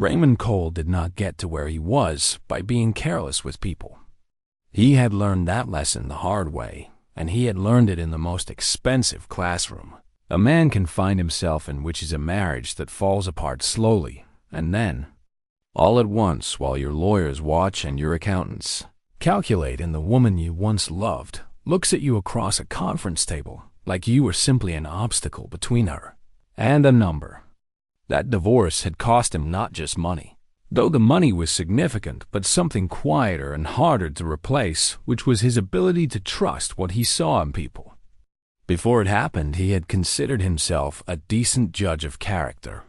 Raymond Cole did not get to where he was by being careless with people. He had learned that lesson the hard way, and he had learned it in the most expensive classroom. A man can find himself in which is a marriage that falls apart slowly, and then, all at once, while your lawyers watch and your accountants calculate, and the woman you once loved looks at you across a conference table like you were simply an obstacle between her and a number. That divorce had cost him not just money, though the money was significant, but something quieter and harder to replace, which was his ability to trust what he saw in people. Before it happened, he had considered himself a decent judge of character.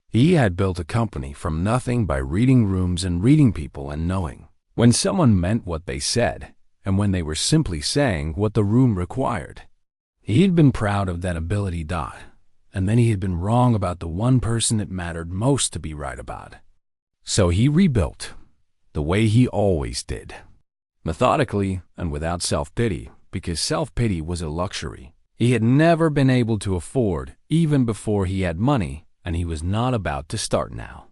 He had built a company from nothing by reading rooms and reading people and knowing when someone meant what they said and when they were simply saying what the room required. He had been proud of that ability, and then he had been wrong about the one person it mattered most to be right about. So he rebuilt, the way he always did, methodically and without self-pity, because self-pity was a luxury he had never been able to afford even before he had money, and he was not about to start now.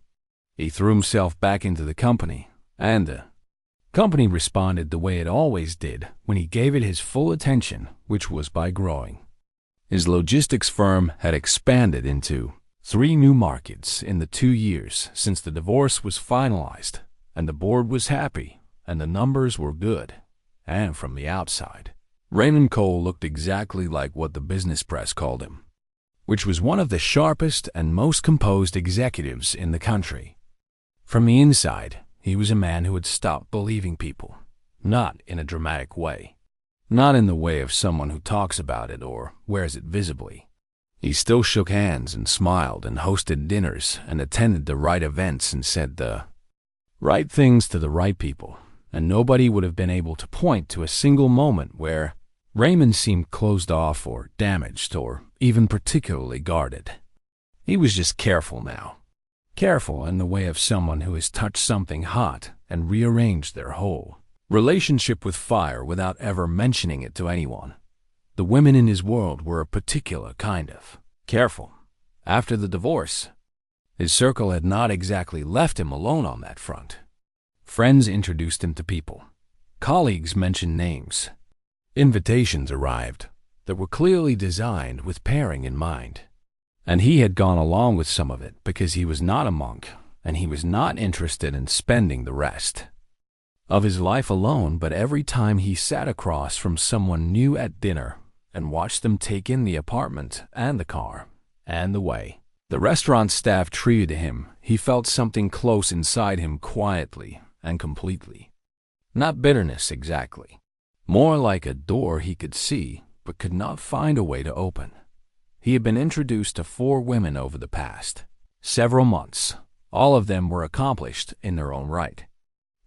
He threw himself back into the company, and the company responded the way it always did when he gave it his full attention, which was by growing. His logistics firm had expanded into 3 new markets in the 2 years since the divorce was finalized, and the board was happy, and the numbers were good. And from the outside, Raymond Cole looked exactly like what the business press called him, which was one of the sharpest and most composed executives in the country. From the inside, he was a man who had stopped believing people, not in a dramatic way, not in the way of someone who talks about it or wears it visibly. He still shook hands and smiled and hosted dinners and attended the right events and said the right things to the right people, and nobody would have been able to point to a single moment where Raymond seemed closed off or damaged or even particularly guarded. He was just careful now. Careful in the way of someone who has touched something hot and rearranged their whole relationship with fire without ever mentioning it to anyone. The women in his world were a particular kind of careful. After the divorce, his circle had not exactly left him alone on that front. Friends introduced him to people. Colleagues mentioned names. Invitations arrived that were clearly designed with pairing in mind. And he had gone along with some of it because he was not a monk and he was not interested in spending the rest of his life alone. But every time he sat across from someone new at dinner and watched them take in the apartment and the car and the way the restaurant staff treated him, he felt something close inside him quietly and completely. Not bitterness exactly, more like a door he could see but could not find a way to open. He had been introduced to 4 women over the past several months. All of them were accomplished in their own right.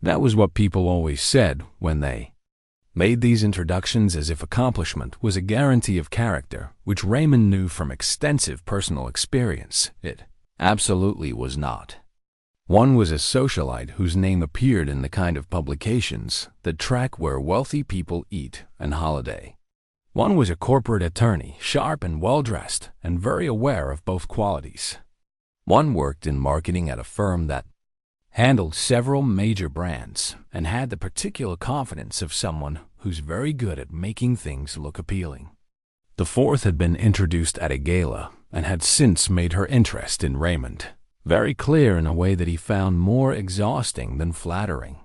That was what people always said when they made these introductions, as if accomplishment was a guarantee of character, which Raymond knew from extensive personal experience. It absolutely was not. One was a socialite whose name appeared in the kind of publications that track where wealthy people eat and holiday. One was a corporate attorney, sharp and well-dressed, and very aware of both qualities. One worked in marketing at a firm that handled several major brands and had the particular confidence of someone who's very good at making things look appealing. The 4th had been introduced at a gala and had since made her interest in Raymond very clear in a way that he found more exhausting than flattering.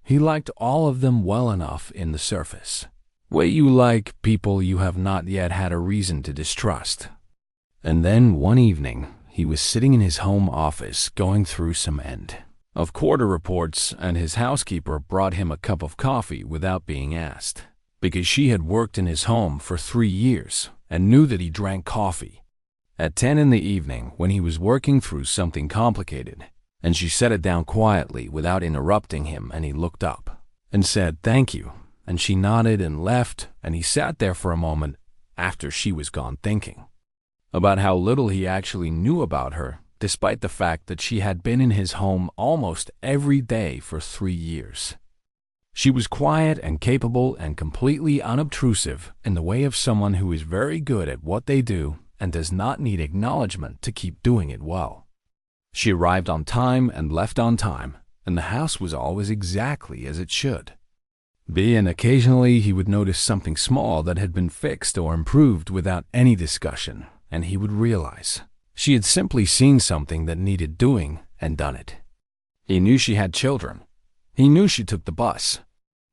He liked all of them well enough in the surface, way you like people you have not yet had a reason to distrust. And then one evening, he was sitting in his home office going through some end of quarter reports, and his housekeeper brought him a cup of coffee without being asked, because she had worked in his home for 3 years and knew that he drank coffee. At 10 in the evening, when he was working through something complicated, and she set it down quietly without interrupting him, and he looked up and said, "Thank you," and she nodded and left, and he sat there for a moment after she was gone thinking about how little he actually knew about her, despite the fact that she had been in his home almost every day for 3 years. She was quiet and capable and completely unobtrusive in the way of someone who is very good at what they do and does not need acknowledgement to keep doing it well. She arrived on time and left on time, and the house was always exactly as it should. And occasionally he would notice something small that had been fixed or improved without any discussion, and he would realize she had simply seen something that needed doing and done it. He knew she had children. He knew she took the bus.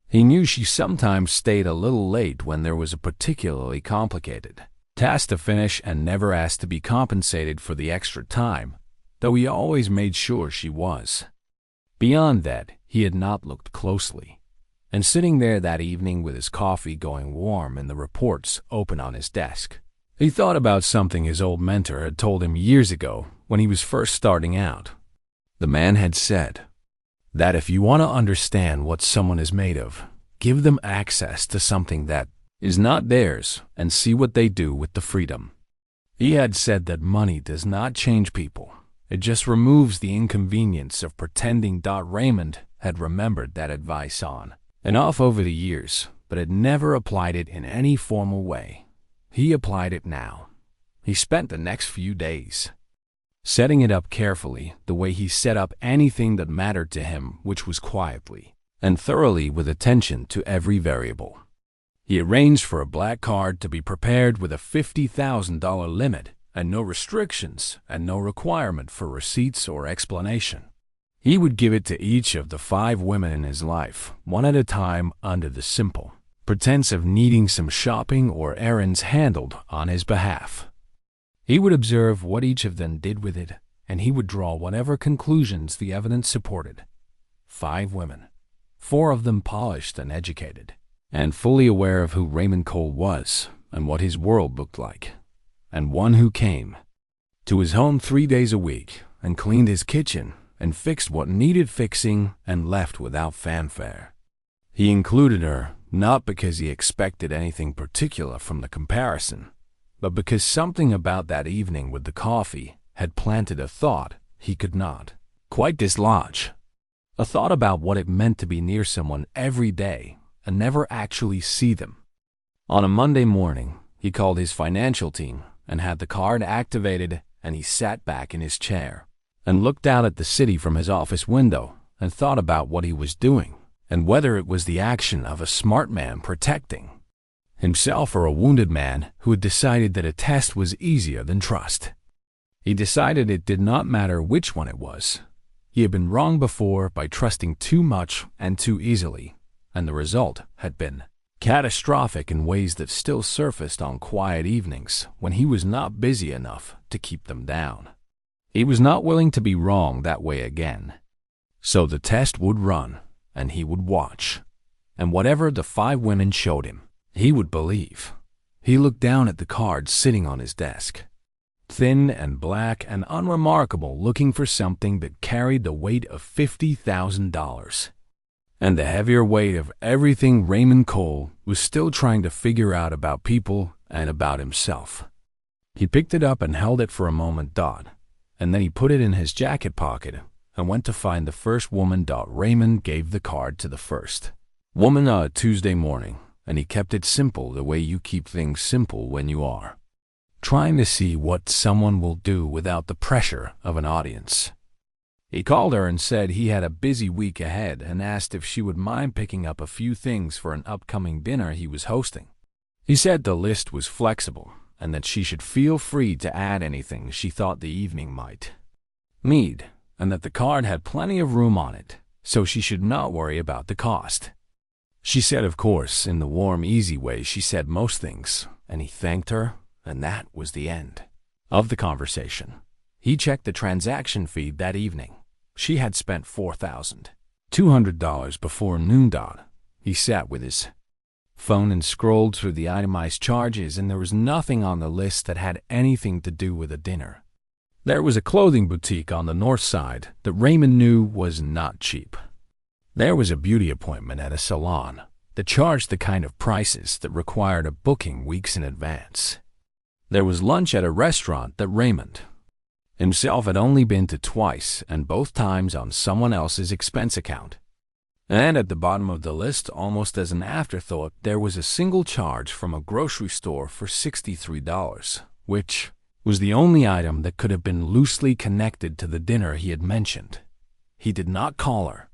He knew she sometimes stayed a little late when there was a particularly complicated task to finish and never asked to be compensated for the extra time, though he always made sure she was. Beyond that, he had not looked closely. And sitting there that evening with his coffee going warm and the reports open on his desk, he thought about something his old mentor had told him years ago when he was first starting out. The man had said that if you want to understand what someone is made of, give them access to something that is not theirs and see what they do with the freedom. He had said that money does not change people. It just removes the inconvenience of pretending. Raymond had remembered that advice on and off over the years, but had never applied it in any formal way. He applied it now. He spent the next few days setting it up carefully, the way he set up anything that mattered to him, which was quietly and thoroughly with attention to every variable. He arranged for a black card to be prepared with a $50,000 limit and no restrictions and no requirement for receipts or explanation. He would give it to each of the 5 women in his life, one at a time, under the simple pretense of needing some shopping or errands handled on his behalf. He would observe what each of them did with it, and he would draw whatever conclusions the evidence supported. 5 women, 4 of them polished and educated, and fully aware of who Raymond Cole was and what his world looked like, and one who came to his home 3 days a week and cleaned his kitchen and fixed what needed fixing and left without fanfare. He included her not because he expected anything particular from the comparison, but because something about that evening with the coffee had planted a thought he could not quite dislodge. A thought about what it meant to be near someone every day and never actually see them. On a Monday morning, he called his financial team and had the card activated, and he sat back in his chair and looked out at the city from his office window and thought about what he was doing and whether it was the action of a smart man protecting himself or a wounded man who had decided that a test was easier than trust. He decided it did not matter which one it was. He had been wrong before by trusting too much and too easily, and the result had been catastrophic in ways that still surfaced on quiet evenings when he was not busy enough to keep them down. He was not willing to be wrong that way again. So the test would run, and he would watch. And whatever the 5 women showed him, he would believe. He looked down at the cards sitting on his desk, thin and black and unremarkable, looking for something that carried the weight of $50,000. And the heavier weight of everything Raymond Cole was still trying to figure out about people and about himself. He picked it up and held it for a moment, and then he put it in his jacket pocket and went to find the first woman. Raymond gave the card to the first woman on a Tuesday morning, and he kept it simple, the way you keep things simple when you are trying to see what someone will do without the pressure of an audience. He called her and said he had a busy week ahead and asked if she would mind picking up a few things for an upcoming dinner he was hosting. He said the list was flexible and that she should feel free to add anything she thought the evening might need, and that the card had plenty of room on it, so she should not worry about the cost. She said, of course, in the warm, easy way she said most things, and he thanked her, and that was the end of the conversation. He checked the transaction feed that evening. She had spent $4,200 before noon. He sat with his phone and scrolled through the itemized charges, and there was nothing on the list that had anything to do with a dinner. There was a clothing boutique on the north side that Raymond knew was not cheap. There was a beauty appointment at a salon that charged the kind of prices that required a booking weeks in advance. There was lunch at a restaurant that Raymond himself had only been to twice, and both times on someone else's expense account. And at the bottom of the list, almost as an afterthought, there was a single charge from a grocery store for $63, which was the only item that could have been loosely connected to the dinner he had mentioned. He did not call her.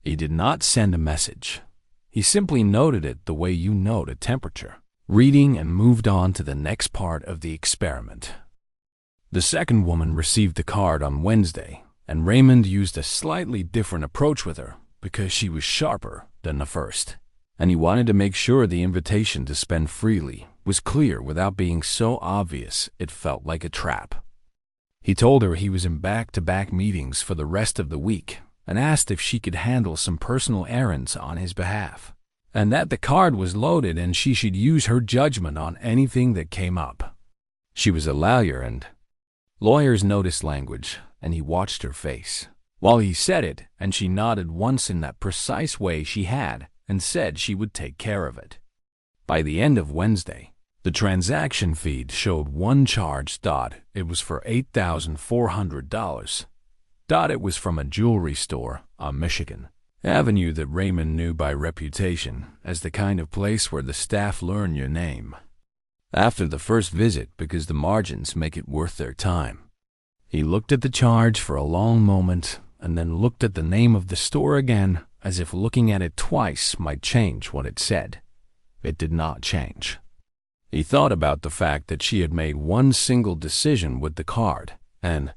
He did not send a message. He simply noted it the way you note a temperature, reading and moved on to the next part of the experiment. The second woman received the card on Wednesday, and Raymond used a slightly different approach with her because she was sharper than the first, and he wanted to make sure the invitation to spend freely was clear without being so obvious it felt like a trap. He told her he was in back-to-back meetings for the rest of the week and asked if she could handle some personal errands on his behalf, and that the card was loaded and she should use her judgment on anything that came up. She was a lawyer, and lawyers notice language, and he watched her face while he said it, and she nodded once in that precise way she had and said she would take care of it. By the end of Wednesday, the transaction feed showed one charge. It was for $8,400. It was from a jewelry store on Michigan Avenue that Raymond knew by reputation as the kind of place where the staff learn your name after the first visit because the margins make it worth their time. He looked at the charge for a long moment and then looked at the name of the store again, as if looking at it twice might change what it said. It did not change. He thought about the fact that she had made one single decision with the card, and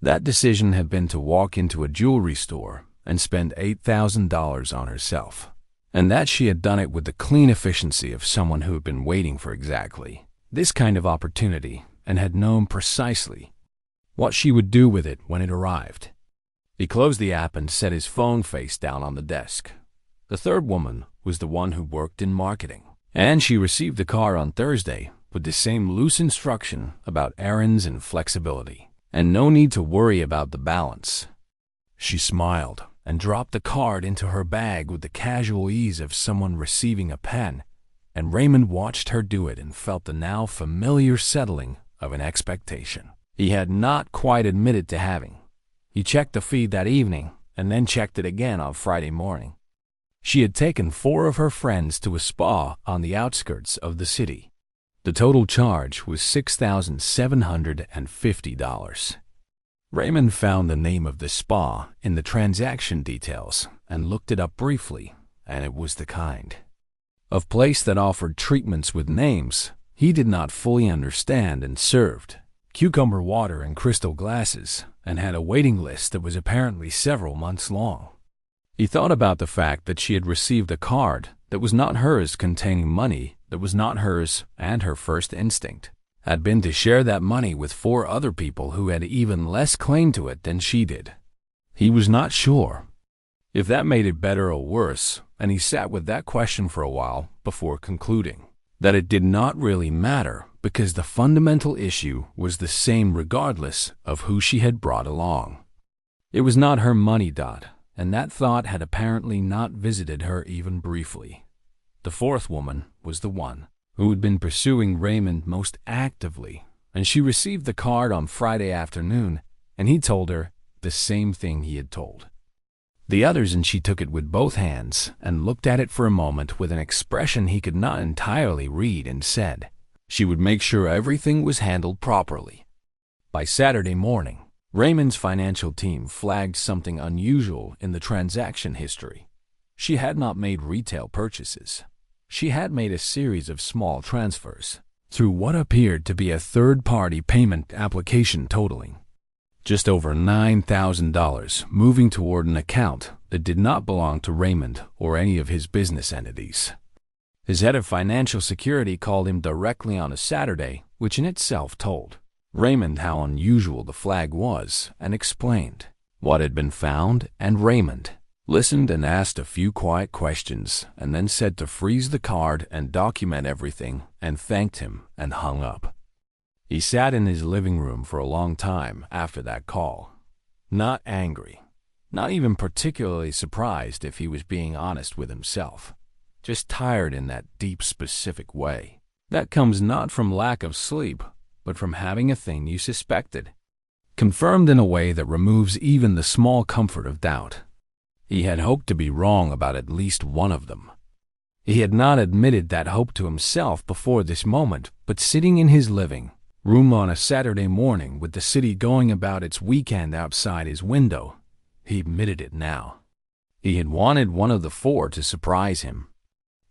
that decision had been to walk into a jewelry store and spend $8,000 on herself, and that she had done it with the clean efficiency of someone who had been waiting for exactly this kind of opportunity and had known precisely what she would do with it when it arrived. He closed the app and set his phone face down on the desk. The third woman was the one who worked in marketing, and she received the card on Thursday with the same loose instruction about errands and flexibility, and no need to worry about the balance. She smiled and dropped the card into her bag with the casual ease of someone receiving a pen, and Raymond watched her do it and felt the now familiar settling of an expectation he had not quite admitted to having. He checked the feed that evening and then checked it again on Friday morning. She had taken 4 of her friends to a spa on the outskirts of the city. The total charge was $6,750. Raymond found the name of the spa in the transaction details and looked it up briefly, and it was the kind of place that offered treatments with names he did not fully understand and served cucumber water in crystal glasses and had a waiting list that was apparently several months long. He thought about the fact that she had received a card that was not hers containing money that was not hers, and her first instinct had been to share that money with 4 other people who had even less claim to it than she did. He was not sure if that made it better or worse, and he sat with that question for a while before concluding that it did not really matter because the fundamental issue was the same regardless of who she had brought along. It was not her money. And that thought had apparently not visited her even briefly. The fourth woman was the one who had been pursuing Raymond most actively, and she received the card on Friday afternoon, and he told her the same thing he had told the others, and she took it with both hands and looked at it for a moment with an expression he could not entirely read and said she would make sure everything was handled properly. By Saturday morning, Raymond's financial team flagged something unusual in the transaction history. She had not made retail purchases. She had made a series of small transfers through what appeared to be a third-party payment application totaling just over $9,000, moving toward an account that did not belong to Raymond or any of his business entities. His head of financial security called him directly on a Saturday, which in itself told Raymond how unusual the flag was, and explained what had been found, and Raymond listened and asked a few quiet questions, and then said to freeze the card and document everything, and thanked him and hung up. He sat in his living room for a long time after that call, not angry, not even particularly surprised if he was being honest with himself, just tired in that deep, specific way that comes not from lack of sleep, but from having a thing you suspected confirmed in a way that removes even the small comfort of doubt. He had hoped to be wrong about at least one of them. He had not admitted that hope to himself before this moment, but sitting in his living room on a Saturday morning with the city going about its weekend outside his window. He admitted it now. He had wanted one of the four to surprise him,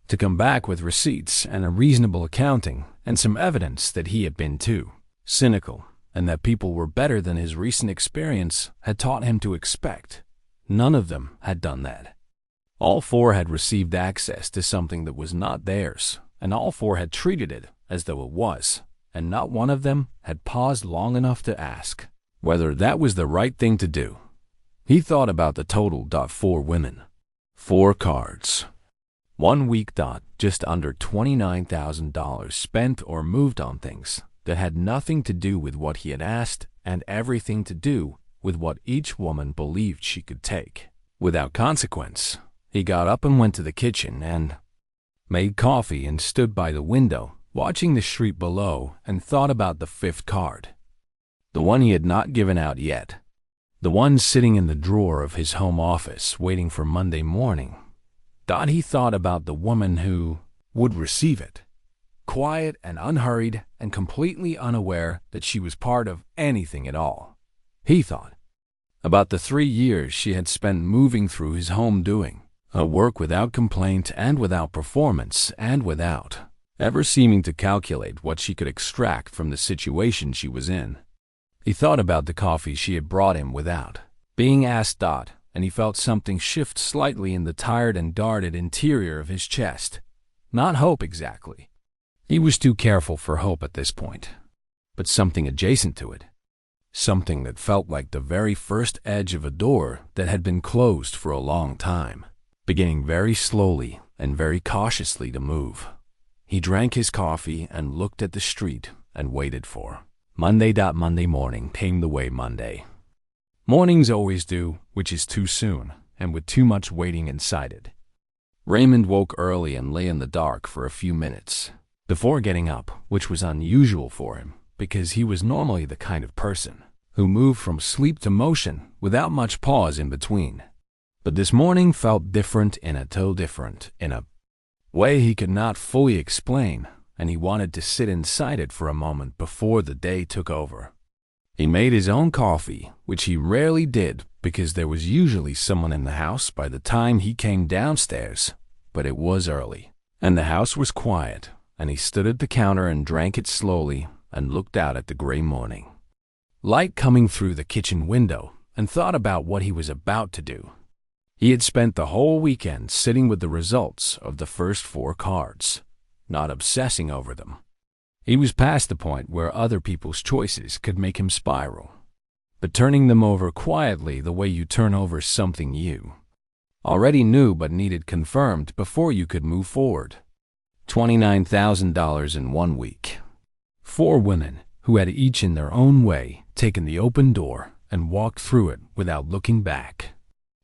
to come back with receipts and a reasonable accounting and some evidence that he had been too cynical and that people were better than his recent experience had taught him to expect. None of them had done that. All four had received access to something that was not theirs, and all four had treated it as though it was, and not one of them had paused long enough to ask whether that was the right thing to do. He thought about the total. 4 women. 4 cards. 1 week. Just under $29,000 spent or moved on things that had nothing to do with what he had asked and everything to do with what each woman believed she could take. Without consequence, he got up and went to the kitchen and made coffee and stood by the window, watching the street below, and thought about the 5th card. The one he had not given out yet. The one sitting in the drawer of his home office, waiting for Monday morning. He thought about the woman who would receive it, quiet and unhurried and completely unaware that she was part of anything at all. He thought about the 3 years she had spent moving through his home, doing a work without complaint and without performance and without ever seeming to calculate what she could extract from the situation she was in. He thought about the coffee she had brought him without being asked. And he felt something shift slightly in the tired and guarded interior of his chest. Not hope exactly. He was too careful for hope at this point, but something adjacent to it. Something that felt like the very first edge of a door that had been closed for a long time, beginning very slowly and very cautiously to move. He drank his coffee and looked at the street and waited for Monday. Monday morning came the way Monday mornings always do, which is too soon and with too much waiting inside it. Raymond woke early and lay in the dark for a few minutes before getting up, which was unusual for him because he was normally the kind of person who moved from sleep to motion without much pause in between. But this morning felt different in a way he could not fully explain, and he wanted to sit inside it for a moment before the day took over. He made his own coffee, which he rarely did because there was usually someone in the house by the time he came downstairs, but it was early, and the house was quiet, and he stood at the counter and drank it slowly and looked out at the gray morning light coming through the kitchen window and thought about what he was about to do. He had spent the whole weekend sitting with the results of the first 4 cards, not obsessing over them. He was past the point where other people's choices could make him spiral, but turning them over quietly the way you turn over something you already knew but needed confirmed before you could move forward. $29,000 in 1 week. 4 women who had each in their own way taken the open door and walked through it without looking back.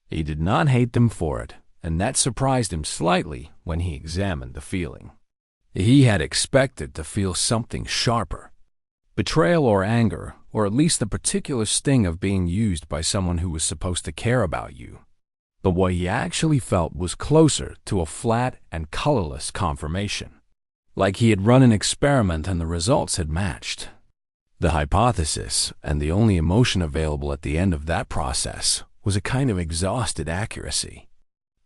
He did not hate them for it, and that surprised him slightly when he examined the feeling. He had expected to feel something sharper. Betrayal or anger, or at least the particular sting of being used by someone who was supposed to care about you. But what he actually felt was closer to a flat and colorless confirmation. Like he had run an experiment and the results had matched the hypothesis, and the only emotion available at the end of that process was a kind of exhausted accuracy.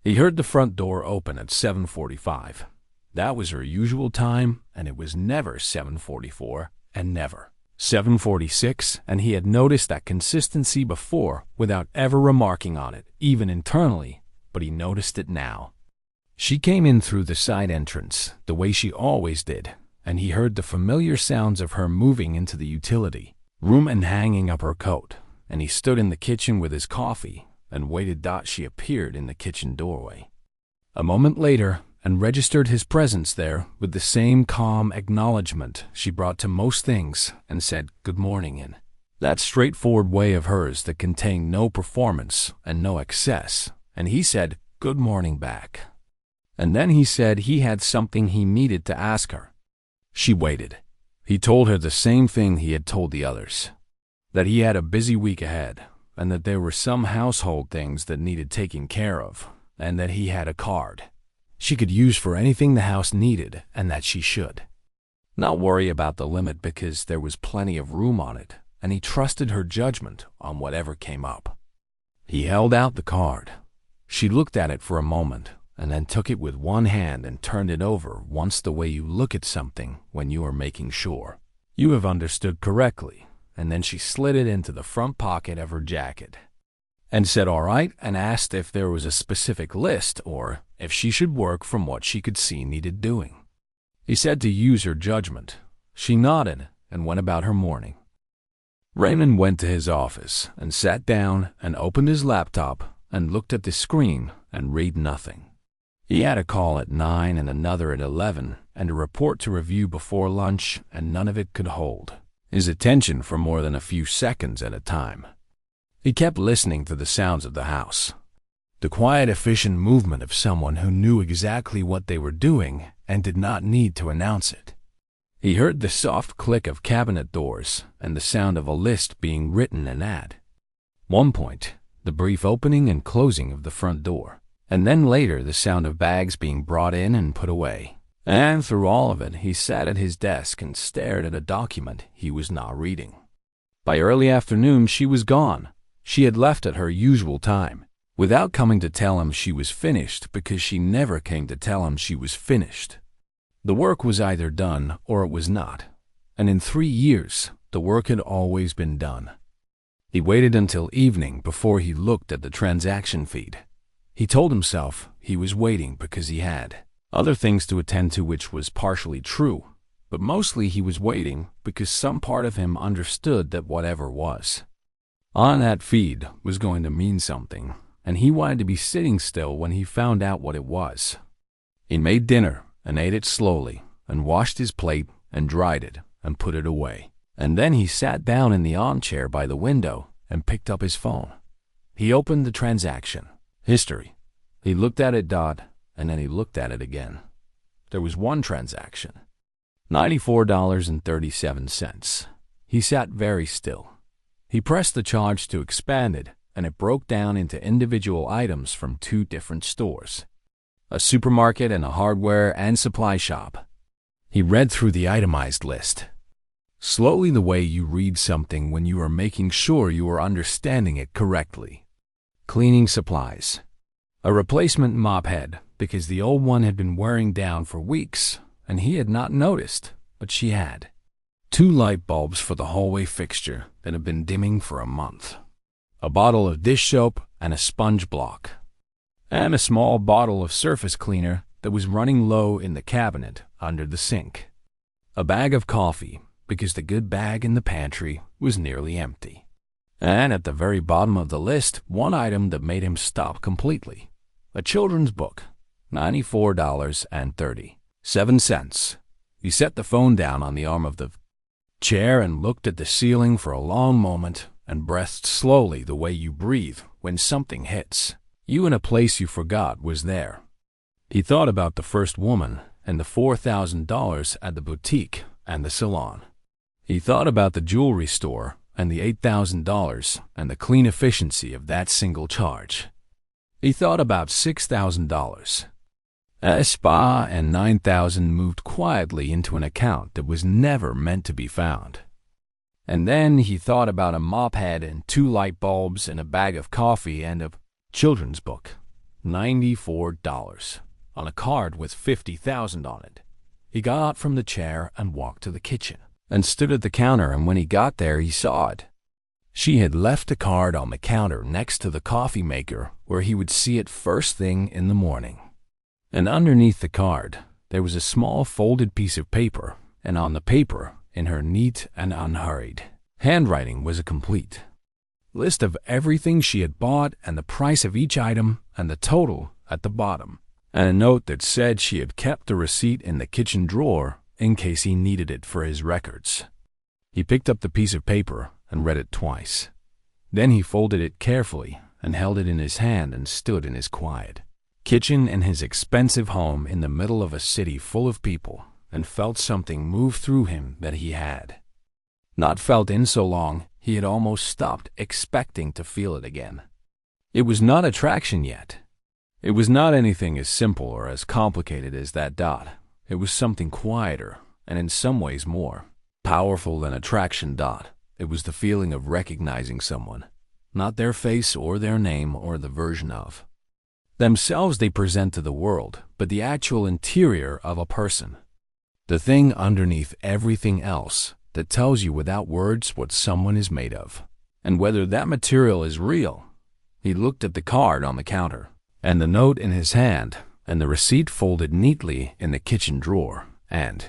He heard the front door open at 7:45. That was her usual time, and it was never 7:44 and never 7:46, and he had noticed that consistency before without ever remarking on it, even internally, but he noticed it now. She came in through the side entrance, the way she always did, and he heard the familiar sounds of her moving into the utility room and hanging up her coat, and he stood in the kitchen with his coffee and waited. She appeared in the kitchen doorway a moment later and registered his presence there with the same calm acknowledgement she brought to most things and said good morning in that straightforward way of hers that contained no performance and no excess, and he said good morning back. And then he said he had something he needed to ask her. She waited. He told her the same thing he had told the others, that he had a busy week ahead, and that there were some household things that needed taking care of, and that he had a card she could use for anything the house needed, and that she should not worry about the limit because there was plenty of room on it, and he trusted her judgment on whatever came up. He held out the card. She looked at it for a moment, and then took it with one hand and turned it over once, the way you look at something when you are making sure you have understood correctly, and then she slid it into the front pocket of her jacket and said all right, and asked if there was a specific list or if she should work from what she could see needed doing. He said to use her judgment. She nodded and went about her morning. Raymond went to his office and sat down and opened his laptop and looked at the screen and read nothing. He had a call at 9 and another at 11 and a report to review before lunch, and none of it could hold his attention for more than a few seconds at a time. He kept listening to the sounds of the house, the quiet, efficient movement of someone who knew exactly what they were doing and did not need to announce it. He heard the soft click of cabinet doors and the sound of a list being written and at one point, the brief opening and closing of the front door, and then later the sound of bags being brought in and put away. And through all of it, he sat at his desk and stared at a document he was not reading. By early afternoon, she was gone. She had left at her usual time, without coming to tell him she was finished, because she never came to tell him she was finished. The work was either done or it was not, and in 3 years, the work had always been done. He waited until evening before he looked at the transaction feed. He told himself he was waiting because he had other things to attend to, which was partially true, but mostly he was waiting because some part of him understood that whatever was on that feed was going to mean something, and he wanted to be sitting still when he found out what it was. He made dinner and ate it slowly and washed his plate and dried it and put it away. And then he sat down in the armchair by the window and picked up his phone. He opened the transaction history. He looked at it, and then he looked at it again. There was one transaction, $94.37. He sat very still. He pressed the charge to expand it, and it broke down into individual items from 2 different stores, a supermarket and a hardware and supply shop. He read through the itemized list, slowly, the way you read something when you are making sure you are understanding it correctly. Cleaning supplies. A replacement mop head, because the old one had been wearing down for weeks, and he had not noticed, but she had. 2 light bulbs for the hallway fixture that had been dimming for a month. A bottle of dish soap and a sponge block. And a small bottle of surface cleaner that was running low in the cabinet under the sink. A bag of coffee, because the good bag in the pantry was nearly empty. And at the very bottom of the list, one item that made him stop completely. A children's book, $94.37. He set the phone down on the arm of the chair and looked at the ceiling for a long moment and breathed slowly, the way you breathe when something hits you in a place you forgot was there. He thought about the first woman and the $4,000 at the boutique and the salon. He thought about the jewelry store and the $8,000 and the clean efficiency of that single charge. He thought about $6,000. A spa and $9,000 moved quietly into an account that was never meant to be found. And then he thought about a mop head and 2 light bulbs and a bag of coffee and a children's book, $94, on a card with $50,000 on it. He got out from the chair and walked to the kitchen and stood at the counter, and when he got there, he saw it. She had left a card on the counter next to the coffee maker where he would see it first thing in the morning. And underneath the card, there was a small folded piece of paper, and on the paper, in her neat and unhurried handwriting, was a complete list of everything she had bought and the price of each item and the total at the bottom, and a note that said she had kept the receipt in the kitchen drawer in case he needed it for his records. He picked up the piece of paper and read it twice. Then he folded it carefully and held it in his hand and stood in his quiet kitchen in his expensive home in the middle of a city full of people and felt something move through him that he had not felt in so long he had almost stopped expecting to feel it again. It was not attraction yet. It was not anything as simple or as complicated as that. It was something quieter and in some ways more powerful than attraction. It was the feeling of recognizing someone, not their face or their name or the version of themselves they present to the world, but the actual interior of a person. The thing underneath everything else that tells you without words what someone is made of, and whether that material is real. He looked at the card on the counter, and the note in his hand, and the receipt folded neatly in the kitchen drawer, and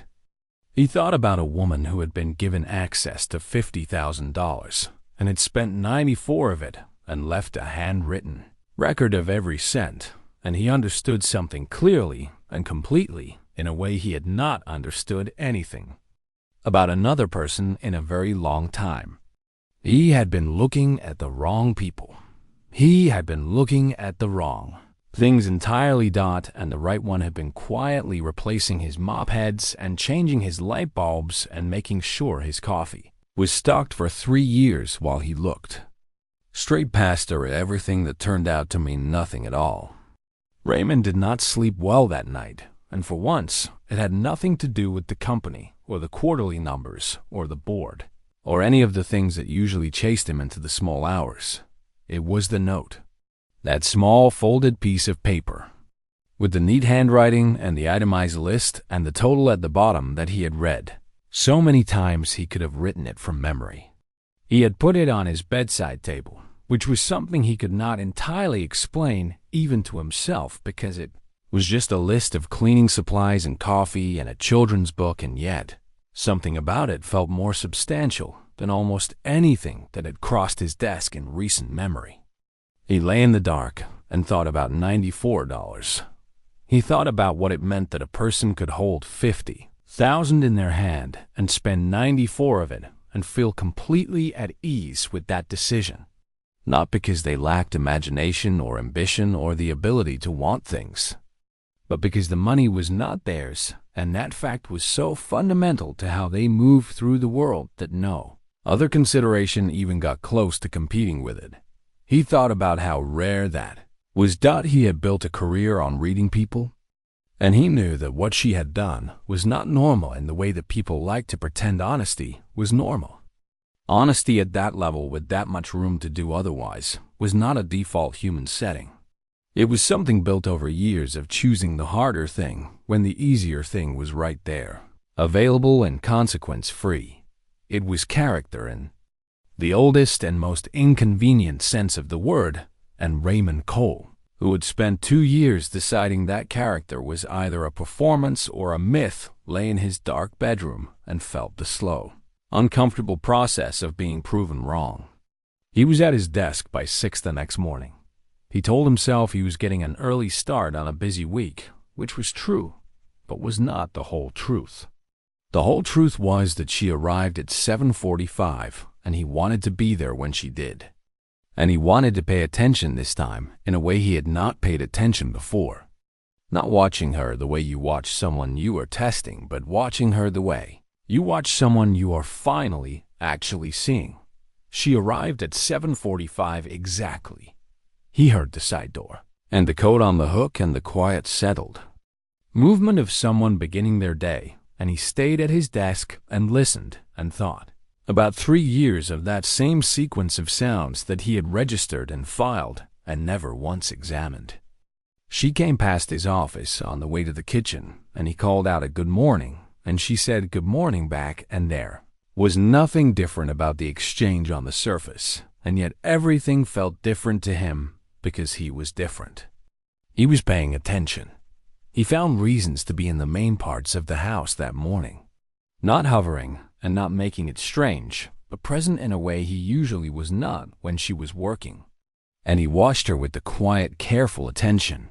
he thought about a woman who had been given access to $50,000 and had spent 94 of it and left a handwritten record of every cent, and he understood something clearly and completely in a way he had not understood anything about another person in a very long time. He had been looking at the wrong people. He had been looking at the wrong things entirely. And the right one had been quietly replacing his mop heads and changing his light bulbs and making sure his coffee was stocked for 3 years while he looked straight past her at everything that turned out to mean nothing at all. Raymond did not sleep well that night, and for once it had nothing to do with the company or the quarterly numbers or the board or any of the things that usually chased him into the small hours. It was the note. That small folded piece of paper, with the neat handwriting and the itemized list and the total at the bottom that he had read so many times he could have written it from memory. He had put it on his bedside table, which was something he could not entirely explain even to himself, because it was just a list of cleaning supplies and coffee and a children's book, and yet something about it felt more substantial than almost anything that had crossed his desk in recent memory. He lay in the dark and thought about $94. He thought about what it meant that a person could hold $50,000 in their hand and spend 94 of it and feel completely at ease with that decision, not because they lacked imagination or ambition or the ability to want things, but because the money was not theirs, and that fact was so fundamental to how they moved through the world that no other consideration even got close to competing with it. He thought about how rare that was. He had built a career on reading people, and he knew that what she had done was not normal in the way that people like to pretend honesty was normal. Honesty at that level, with that much room to do otherwise, was not a default human setting. It was something built over years of choosing the harder thing when the easier thing was right there, available and consequence-free. It was character in the oldest and most inconvenient sense of the word, and Raymond Cole, who had spent 2 years deciding that character was either a performance or a myth, lay in his dark bedroom and felt the slow, uncomfortable process of being proven wrong. He was at his desk by 6 the next morning. He told himself he was getting an early start on a busy week, which was true, but was not the whole truth. The whole truth was that she arrived at 7:45, and he wanted to be there when she did. And he wanted to pay attention this time in a way he had not paid attention before. Not watching her the way you watch someone you are testing, but watching her the way you watch someone you are finally actually seeing. She arrived at 7:45 exactly. He heard the side door, and the coat on the hook, and the quiet, settled movement of someone beginning their day, and he stayed at his desk and listened and thought about 3 years of that same sequence of sounds that he had registered and filed and never once examined. She came past his office on the way to the kitchen, and he called out a good morning, and she said good morning back, and there was nothing different about the exchange on the surface, and yet everything felt different to him because he was different. He was paying attention. He found reasons to be in the main parts of the house that morning, not hovering and not making it strange, but present in a way he usually was not when she was working. And he watched her with the quiet, careful attention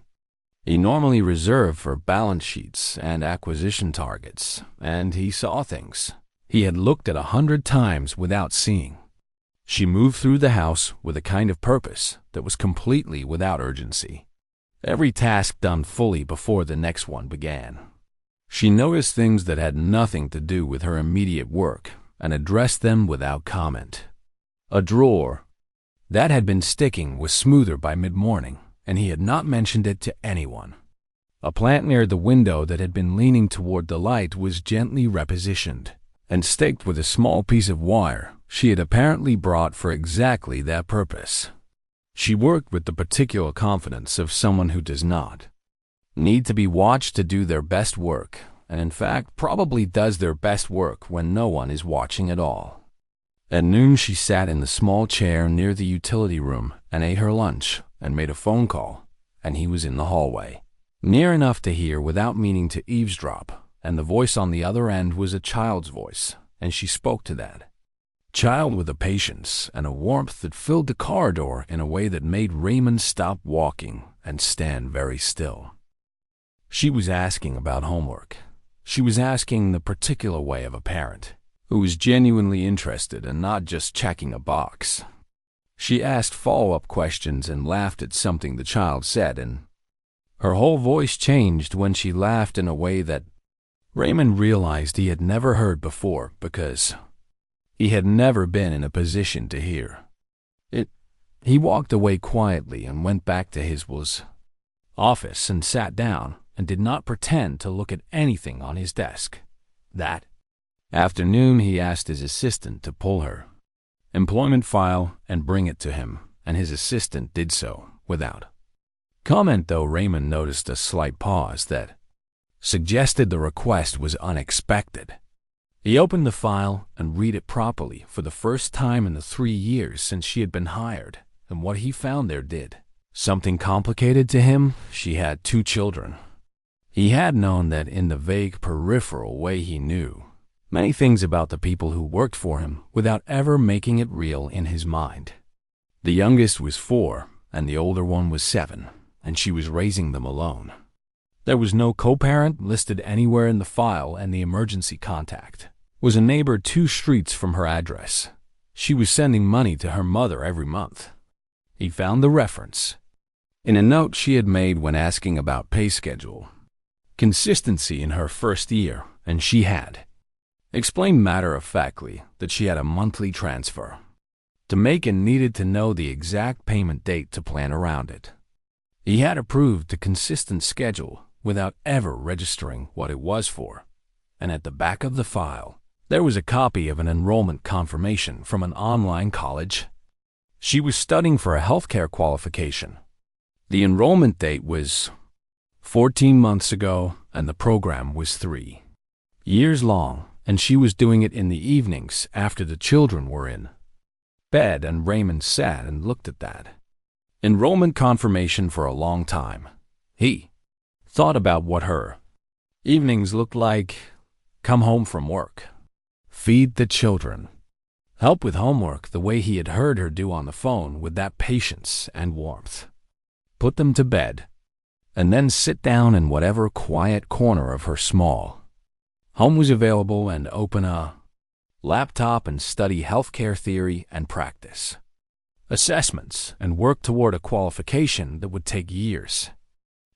he normally reserved for balance sheets and acquisition targets, and he saw things he had looked at 100 times without seeing. She moved through the house with a kind of purpose that was completely without urgency. Every task done fully before the next one began. She noticed things that had nothing to do with her immediate work and addressed them without comment. A drawer that had been sticking was smoother by mid-morning, and he had not mentioned it to anyone. A plant near the window that had been leaning toward the light was gently repositioned and staked with a small piece of wire she had apparently brought for exactly that purpose. She worked with the particular confidence of someone who does not need to be watched to do their best work, and in fact probably does their best work when no one is watching at all. At noon she sat in the small chair near the utility room and ate her lunch and made a phone call, and he was in the hallway, near enough to hear without meaning to eavesdrop, and the voice on the other end was a child's voice, and she spoke to that child with a patience and a warmth that filled the corridor in a way that made Raymond stop walking and stand very still. She was asking about homework. She was asking the particular way of a parent who was genuinely interested and not just checking a box. She asked follow-up questions and laughed at something the child said, and her whole voice changed when she laughed in a way that Raymond realized he had never heard before because he had never been in a position to hear it. He walked away quietly and went back to his office and sat down and did not pretend to look at anything on his desk. That afternoon he asked his assistant to pull her employment file and bring it to him, and his assistant did so without comment, though Raymond noticed a slight pause that suggested the request was unexpected. He opened the file and read it properly for the first time in the 3 years since she had been hired, and what he found there did something complicated to him. She had 2 children. He had known that in the vague peripheral way he knew many things about the people who worked for him without ever making it real in his mind. The youngest was 4 and the older one was 7, and she was raising them alone. There was no co-parent listed anywhere in the file, and the emergency contact was a neighbor 2 streets from her address. She was sending money to her mother every month. He found the reference in a note she had made when asking about pay schedule consistency in her first year, and she had explained matter-of-factly that she had a monthly transfer to make and needed to know the exact payment date to plan around it. He had approved the consistent schedule without ever registering what it was for, and at the back of the file there was a copy of an enrollment confirmation from an online college. She was studying for a healthcare qualification. The enrollment date was 14 months ago, and the program was 3 years long, and she was doing it in the evenings after the children were in bed, and Raymond sat and looked at that enrollment confirmation for a long time. He thought about what her evenings looked like: come home from work, feed the children, help with homework the way he had heard her do on the phone with that patience and warmth, put them to bed, and then sit down in whatever quiet corner of her small home was available and open a laptop and study healthcare theory and practice assessments and work toward a qualification that would take years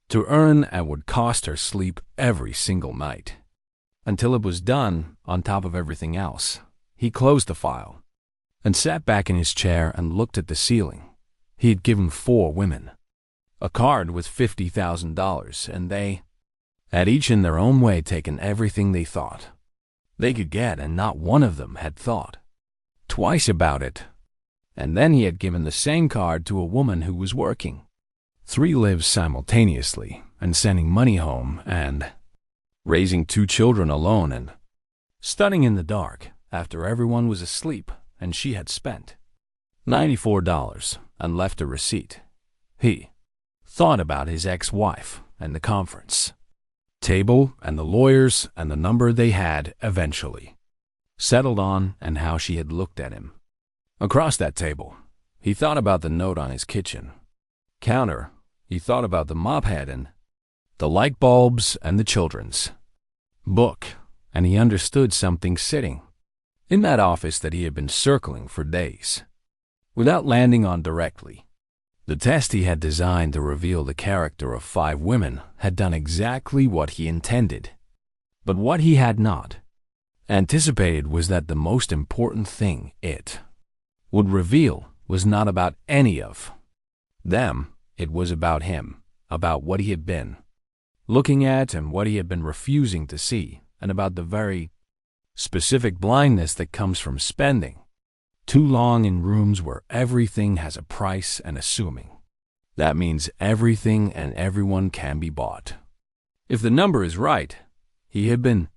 to earn and would cost her sleep every single night. Until it was done, on top of everything else, he closed the file and sat back in his chair and looked at the ceiling. He had given 4 women a card with $50,000, and they had each in their own way taken everything they thought they could get, and not one of them had thought twice about it. And then he had given the same card to a woman who was working 3 lives simultaneously and sending money home and raising 2 children alone and studying in the dark after everyone was asleep, and she had spent $94 and left a receipt. He thought about his ex-wife and the conference table and the lawyers and the number they had eventually settled on, and how she had looked at him across that table. He thought about the note on his kitchen counter. He thought about the mop head and the light bulbs and the children's book, and he understood something sitting in that office that he had been circling for days without landing on directly. The test he had designed to reveal the character of 5 women had done exactly what he intended. But what he had not anticipated was that the most important thing it would reveal was not about any of them. It was about him, about what he had been looking at and what he had been refusing to see, and about the very specific blindness that comes from spending too long in rooms where everything has a price and assuming that means everything and everyone can be bought. If the number is right, he had been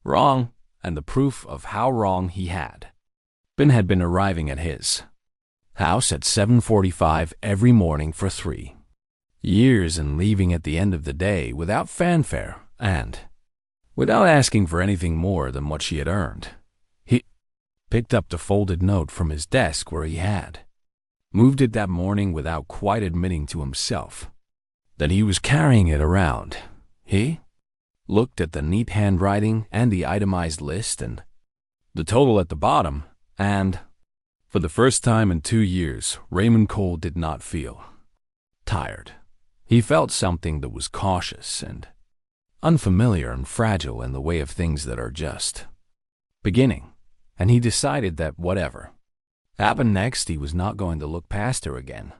wrong, and the proof of how wrong he had been arriving at his house at 7:45 every morning for 3 years and leaving at the end of the day without fanfare and without asking for anything more than what she had earned. He picked up the folded note from his desk where he had moved it that morning without quite admitting to himself that he was carrying it around. He looked at the neat handwriting and the itemized list and the total at the bottom, and for the first time in 2 years, Raymond Cole did not feel tired. He felt something that was cautious and unfamiliar and fragile in the way of things that are just beginning, and he decided that whatever happened next, he was not going to look past her again.